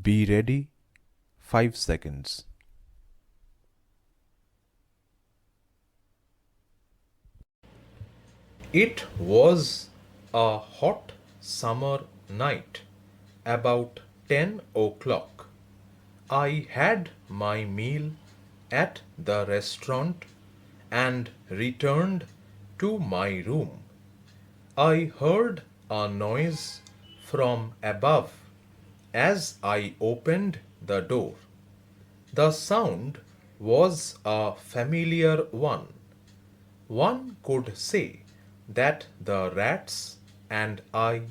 Be ready 5 seconds. It was a hot summer night, about 10 o'clock. I had my meal at the restaurant and returned to my room. I heard a noise from above as I opened the door. The sound was a familiar one. One could say that the rats and I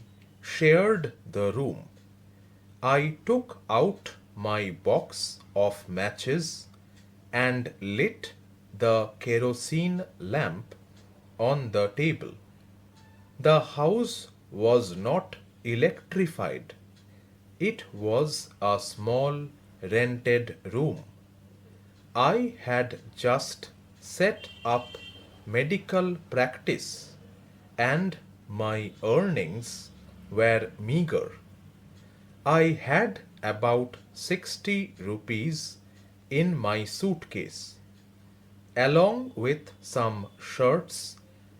shared the room. I took out my box of matches and lit the kerosene lamp on the table. The house was not electrified. It was a small rented room. I had just set up medical practice and my earnings were meager. I had about 60 rupees in my suitcase, along with some shirts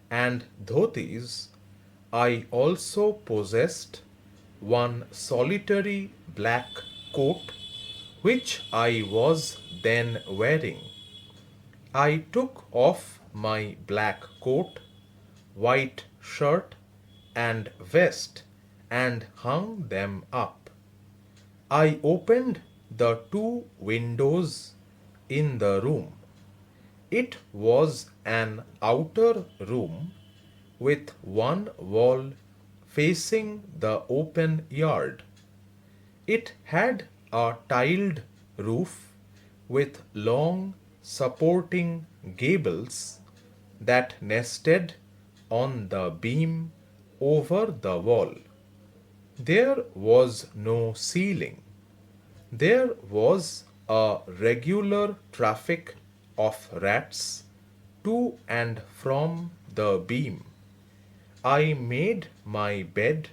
and dhotis. I also possessed one solitary black coat which I was then wearing. I took off my black coat, white shirt, and vest and hung them up. I opened the two windows in the room. It was an outer room with one wall facing the open yard. It had a tiled roof with long supporting gables that nested on the beam over the wall. There was no ceiling. There was a regular traffic of rats to and from the beam. I made my bed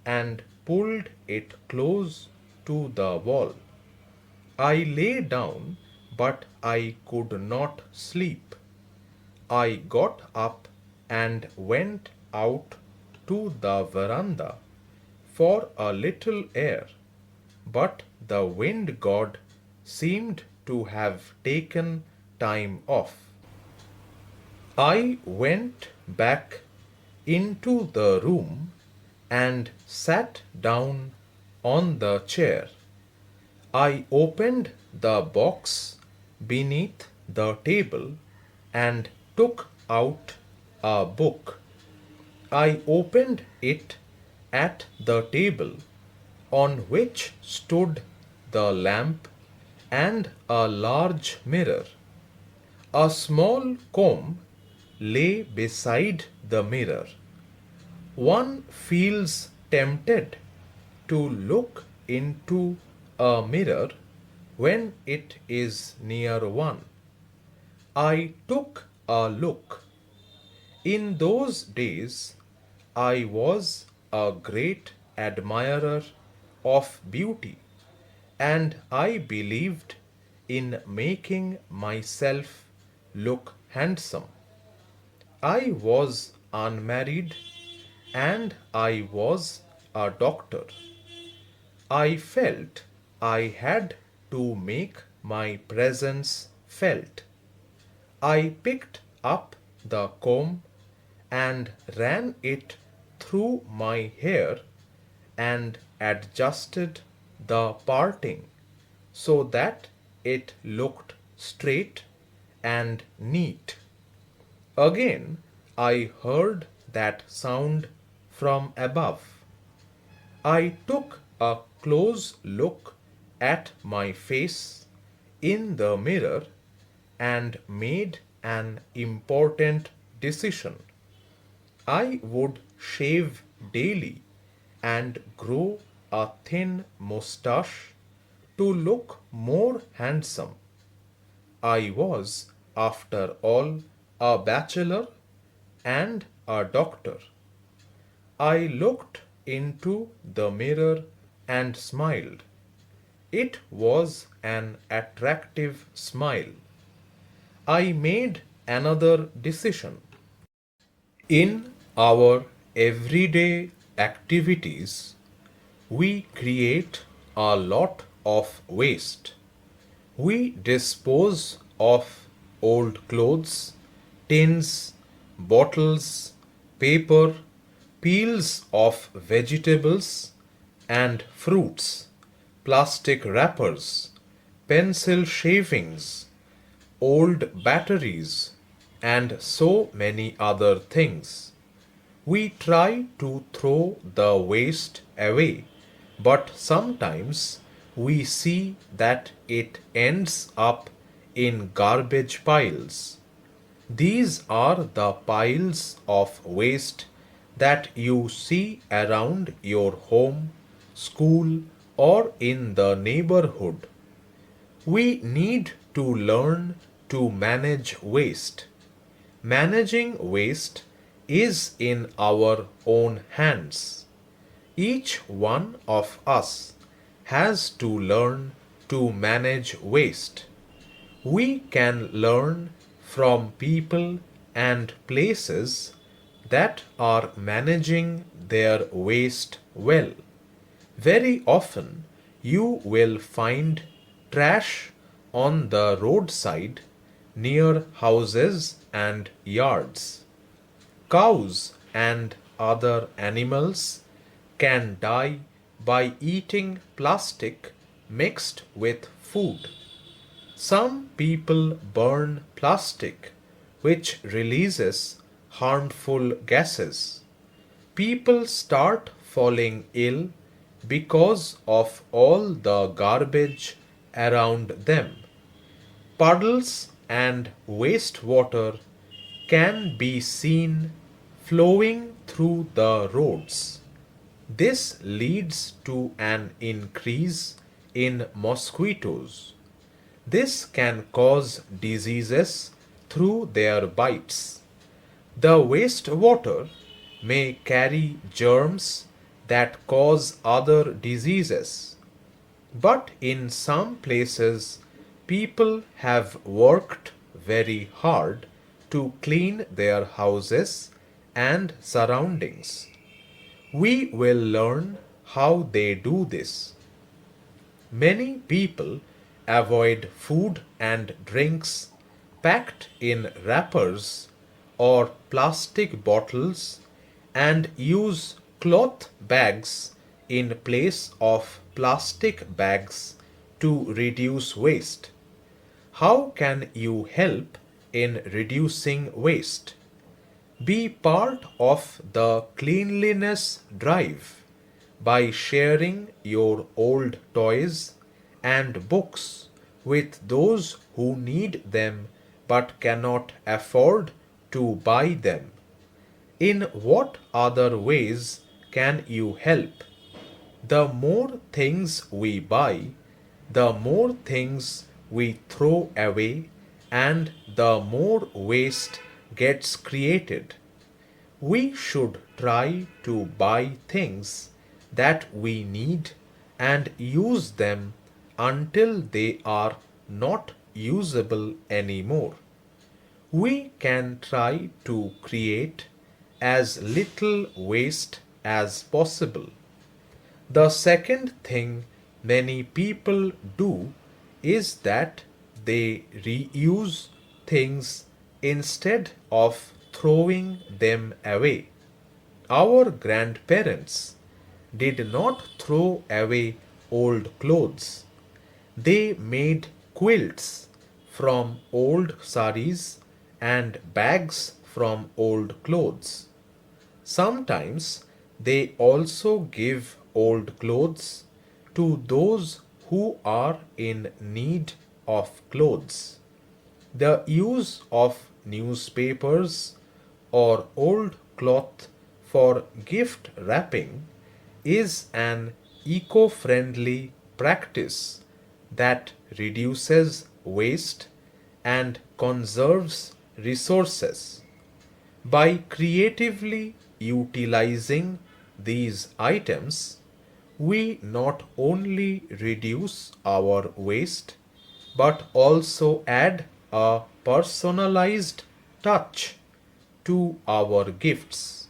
and pulled it close to the wall. I lay down, but I could not sleep. I got up and went out to the veranda for a little air, but the wind god seemed to have taken time off. I went back into the room and sat down on the chair. I opened the box beneath the table and took out a book. I opened it at the table on which stood the lamp and a large mirror. A small comb lay beside the mirror. One feels tempted to look into a mirror when it is near one. I took a look. In those days, I was a great admirer of beauty, and I believed in making myself look handsome. I was unmarried and I was a doctor. I felt I had to make my presence felt. I picked up the comb and ran it through my hair and adjusted the parting so that it looked straight and neat. Again, I heard that sound from above. I took a close look at my face in the mirror and made an important decision. I would shave daily and grow a thin mustache to look more handsome. I was, after all, a bachelor and a doctor. I looked into the mirror and smiled. It was an attractive smile. I made another decision. In our everyday activities, we create a lot of waste. We dispose of old clothes, tins, bottles, paper, peels of vegetables and fruits, plastic wrappers, pencil shavings, old batteries, and so many other things. We try to throw the waste away, but sometimes we see that it ends up in garbage piles. These are the piles of waste that you see around your home, school, or in the neighborhood. We need to learn to manage waste. Managing waste is in our own hands. Each one of us has to learn to manage waste. We can learn from people and places that are managing their waste well. Very often you will find trash on the roadside near houses and yards. Cows and other animals can die by eating plastic mixed with food. Some people burn plastic, which releases harmful gases. People start falling ill because of all the garbage around them. Puddles and wastewater can be seen flowing through the roads. This leads to an increase in mosquitoes. This can cause diseases through their bites. The wastewater may carry germs that cause other diseases. But in some places, people have worked very hard to clean their houses and surroundings. We will learn how they do this. Many people avoid food and drinks packed in wrappers or plastic bottles and use cloth bags in place of plastic bags to reduce waste. How can you help in reducing waste? Be part of the cleanliness drive by sharing your old toys and books with those who need them but cannot afford to buy them. In what other ways can you help? The more things we buy, the more things we throw away, and the more waste gets created. We should try to buy things that we need and use them until they are not usable anymore. We can try to create as little waste as possible. The second thing many people do is that they reuse things instead of throwing them away. Our grandparents did not throw away old clothes. They made quilts from old saris and bags from old clothes. Sometimes they also give old clothes to those who are in need of clothes. The use of newspapers or old cloth for gift wrapping is an eco friendly practice that reduces waste and conserves resources. By creatively utilizing these items, we not only reduce our waste but also add a personalized touch to our gifts.